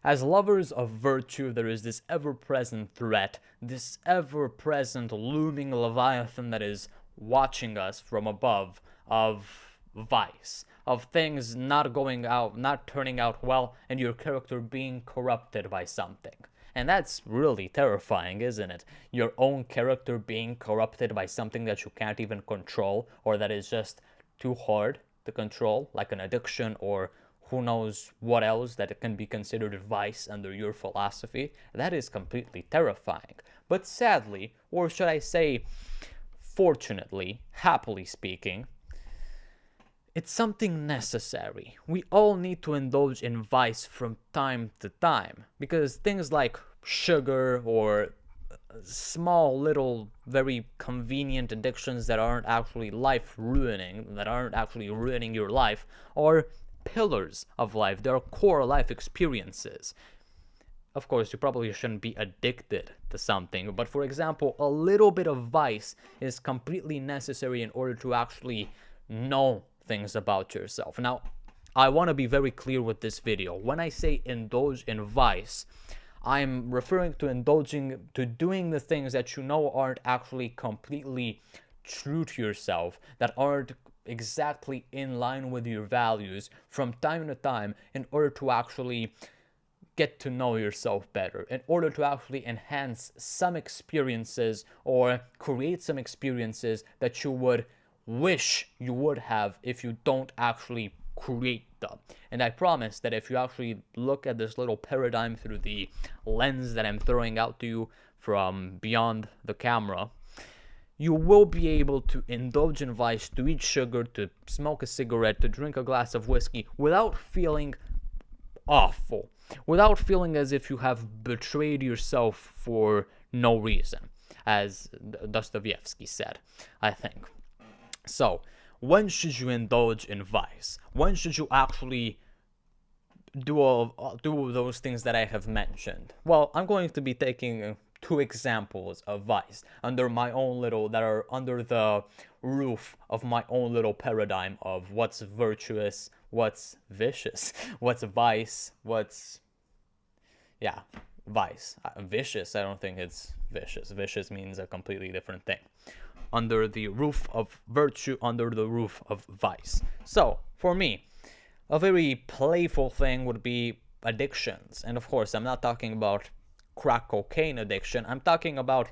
As lovers of virtue, there is this ever-present threat, this ever-present looming leviathan that is watching us from above, of vice, of things not going out, not turning out well, and your character being corrupted by something. And that's really terrifying, isn't it? Your own character being corrupted by something that you can't even control, or that is just too hard to control, like an addiction or who knows what else that it can be considered vice under your philosophy. That is completely terrifying. But sadly, or should I say fortunately, happily speaking, it's something necessary. We all need to indulge in vice from time to time, because things like sugar or small little very convenient addictions that aren't actually life ruining, that aren't actually ruining your life, are pillars of life. They're core life experiences. Of course, you probably shouldn't be addicted to something, but for example, a little bit of vice is completely necessary in order to actually know things about yourself. Now, I want to be very clear with this video. When I say indulge in vice, I'm referring to indulging, to doing the things that you know aren't actually completely true to yourself, that aren't exactly in line with your values from time to time, in order to actually get to know yourself better, in order to actually enhance some experiences or create some experiences that you would wish you would have if you don't actually create them. And I promise that if you actually look at this little paradigm through the lens that I'm throwing out to you from beyond the camera, you will be able to indulge in vice, to eat sugar, to smoke a cigarette, to drink a glass of whiskey without feeling awful, without feeling as if you have betrayed yourself for no reason, as Dostoevsky said, I think. So, when should you indulge in vice? When should you actually do those things that I have mentioned? Well, I'm going to be taking two examples of vice under my own little, that are under the roof of my own little paradigm of what's virtuous, what's vicious, what's vice, what's, yeah, vice. Vicious, I don't think it's vicious. Vicious means a completely different thing. Under the roof of virtue, under the roof of vice. So, for me, a very playful thing would be addictions. And of course, I'm not talking about crack cocaine addiction. I'm talking about,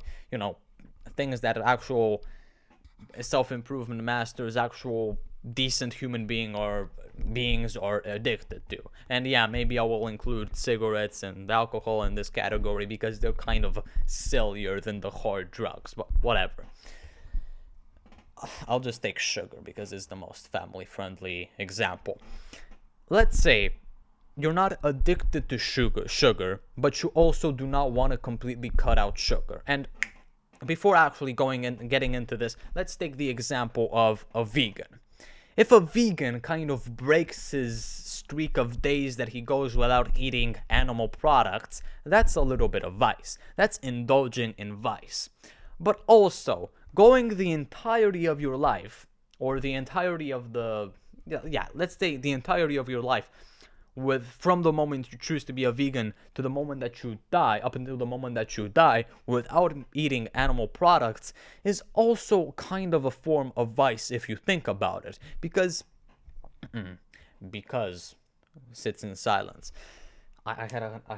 things that actual self-improvement masters, actual decent human beings are addicted to. And yeah, maybe I will include cigarettes and alcohol in this category because they're kind of sillier than the hard drugs, but whatever. I'll just take sugar because it's the most family-friendly example. Let's say you're not addicted to sugar, but you also do not want to completely cut out sugar. And before actually going in and getting into this, let's take the example of a vegan. If a vegan kind of breaks his streak of days that he goes without eating animal products, that's a little bit of vice. That's indulging in vice. But also, going the entirety of your life, or the entirety of let's say the entirety of your life, from the moment you choose to be a vegan to the moment that you die, up until the moment that you die, without eating animal products, is also kind of a form of vice if you think about it. Because sits in silence. I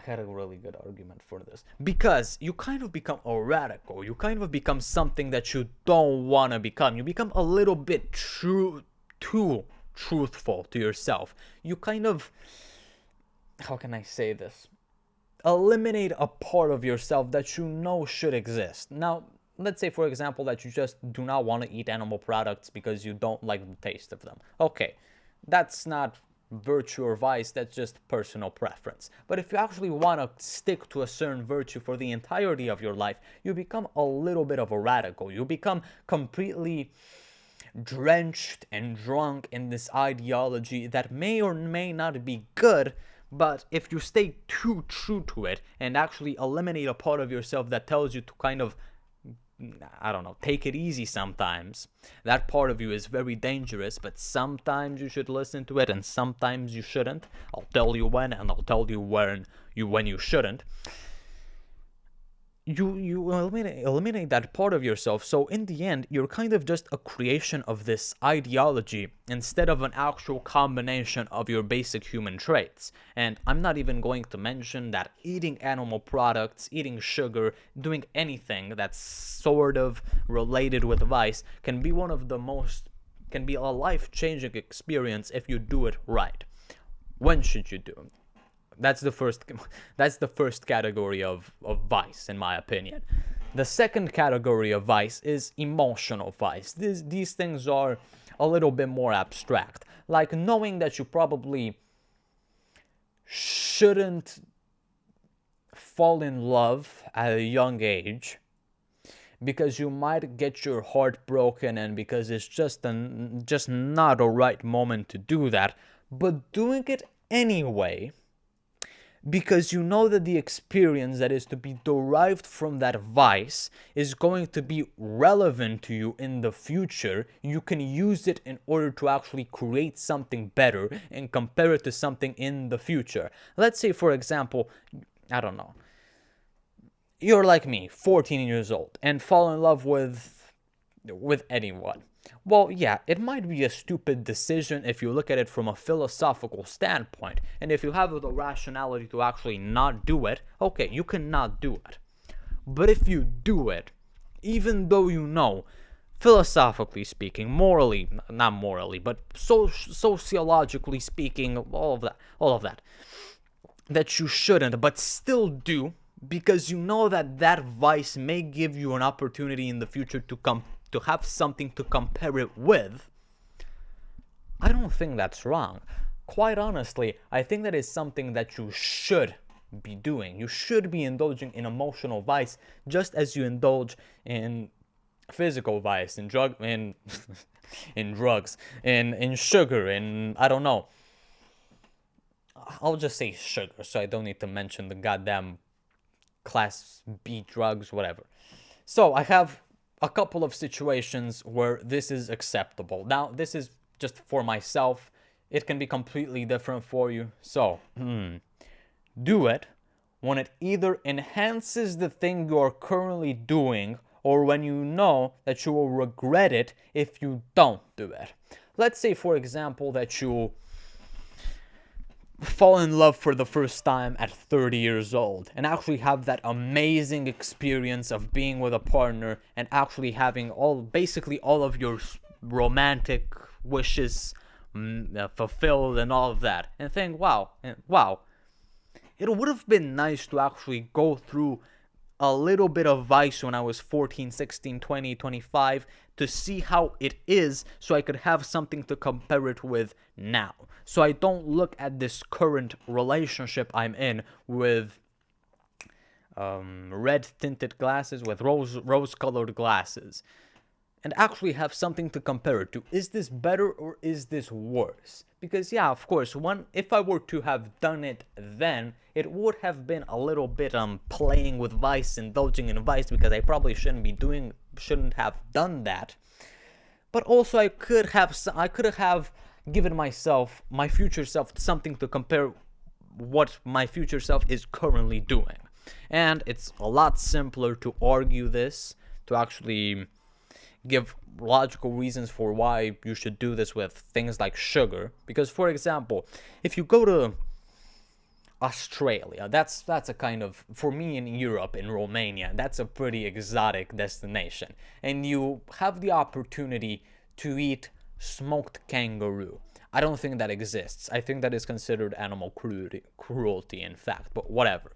had a really good argument for this. Because you kind of become a radical. You kind of become something that you don't want to become. You become a little bit too truthful to yourself. You kind of, how can I say this? Eliminate a part of yourself that you know should exist. Now, let's say, for example, that you just do not want to eat animal products because you don't like the taste of them. Okay, that's not virtue or vice, that's just personal preference. But if you actually want to stick to a certain virtue for the entirety of your life, you become a little bit of a radical. You become completely drenched and drunk in this ideology that may or may not be good, but if you stay too true to it and actually eliminate a part of yourself that tells you to kind of I don't know, take it easy sometimes. That part of you is very dangerous, but sometimes you should listen to it and sometimes you shouldn't. I'll tell you when, and I'll tell you when you shouldn't. You eliminate that part of yourself, so in the end you're kind of just a creation of this ideology instead of an actual combination of your basic human traits. And I'm not even going to mention that eating animal products, eating sugar, doing anything that's sort of related with vice can be a life-changing experience if you do it right. When should you do it? That's the first category of vice, in my opinion. The second category of vice is emotional vice. These things are a little bit more abstract. Like knowing that you probably shouldn't fall in love at a young age because you might get your heart broken and because it's just not a right moment to do that, but doing it anyway because you know that the experience that is to be derived from that vice is going to be relevant to you in the future. You can use it in order to actually create something better and compare it to something in the future. Let's say, for example, I don't know, you're like me, 14 years old, and fall in love with anyone. Well, yeah, it might be a stupid decision if you look at it from a philosophical standpoint, and if you have the rationality to actually not do it, okay, you can not do it. But if you do it, even though you know, philosophically speaking, morally, not morally, but sociologically speaking, all of that, that you shouldn't, but still do, because you know that that vice may give you an opportunity in the future to have something to compare it with, I don't think that's wrong. Quite honestly, I think that is something that you should be doing. You should be indulging in emotional vice just as you indulge in physical vice, in in drugs, in sugar, in, I don't know. I'll just say sugar, so I don't need to mention the goddamn class B drugs, whatever. So I have a couple of situations where this is acceptable. Now, this is just for myself. It can be completely different for you. So, do it when it either enhances the thing you are currently doing or when you know that you will regret it if you don't do it. Let's say, for example, that you fall in love for the first time at 30 years old and actually have that amazing experience of being with a partner and actually having basically all of your romantic wishes fulfilled and all of that, and think, wow, it would have been nice to actually go through a little bit of vice when I was 14, 16, 20, 25 to see how it is, so I could have something to compare it with now. So I don't look at this current relationship I'm in with red tinted glasses, with rose colored glasses, and actually have something to compare it to. Is this better or is this worse? Because yeah, of course, if I were to have done it then, it would have been a little bit playing with vice, indulging in vice, because I probably shouldn't have done that. But also I could have given my future self, something to compare what my future self is currently doing. And it's a lot simpler to argue this, to actually give logical reasons for why you should do this with things like sugar. Because, for example, if you go to Australia, that's a kind of, for me in Europe, in Romania, that's a pretty exotic destination. And you have the opportunity to eat smoked kangaroo. I don't think that exists. I think that is considered animal cruelty, in fact, but whatever.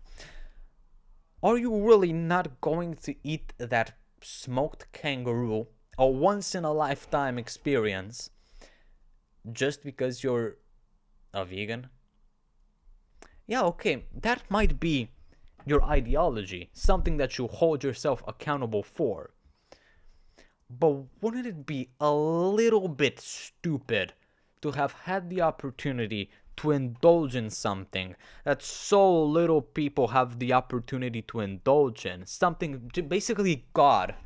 Are you really not going to eat that smoked kangaroo, a once-in-a-lifetime experience, just because you're a vegan? Yeah, okay, that might be your ideology, something that you hold yourself accountable for. But wouldn't it be a little bit stupid to have had the opportunity to indulge in something that so little people have the opportunity to indulge in? Something, basically God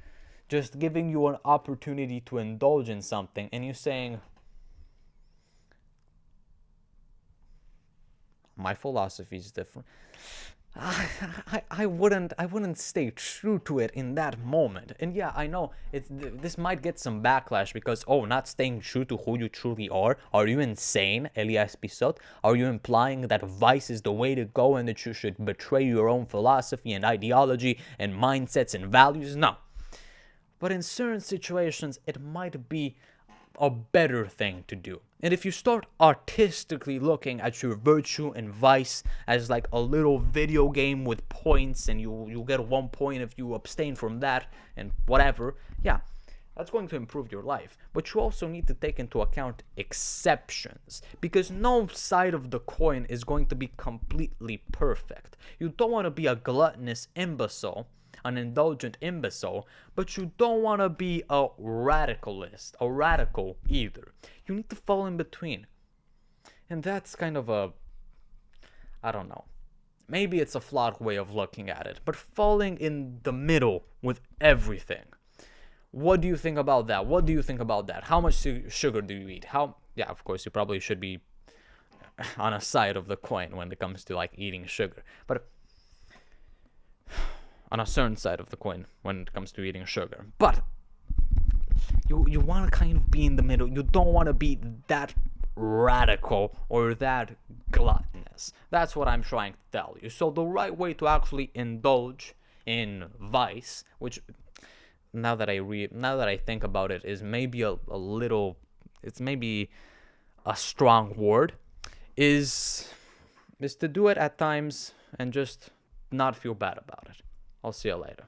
just giving you an opportunity to indulge in something, and you saying, my philosophy is different. I wouldn't stay true to it in that moment. And yeah, I know this might get some backlash because, oh, not staying true to who you truly are. Are you insane, Elias Pisot? Are you implying that vice is the way to go and that you should betray your own philosophy and ideology and mindsets and values? No. But in certain situations, it might be a better thing to do. And if you start artistically looking at your virtue and vice as like a little video game with points, and you'll get 1 point if you abstain from that and whatever, yeah, that's going to improve your life. But you also need to take into account exceptions, because no side of the coin is going to be completely perfect. You don't want to be a gluttonous imbecile, an indulgent imbecile, but you don't want to be a radicalist, a radical either. You need to fall in between. And that's kind of I don't know. Maybe it's a flawed way of looking at it, but falling in the middle with everything. What do you think about that? What do you think about that? How much sugar do you eat? Yeah, of course, you probably should be on a side of the coin when it comes to like eating sugar. But on a certain side of the coin when it comes to eating sugar. But you want to kind of be in the middle. You don't want to be that radical or that gluttonous. That's what I'm trying to tell you. So the right way to actually indulge in vice, which now that I think about it, is maybe a little, it's maybe a strong word, is to do it at times and just not feel bad about it. I'll see you later.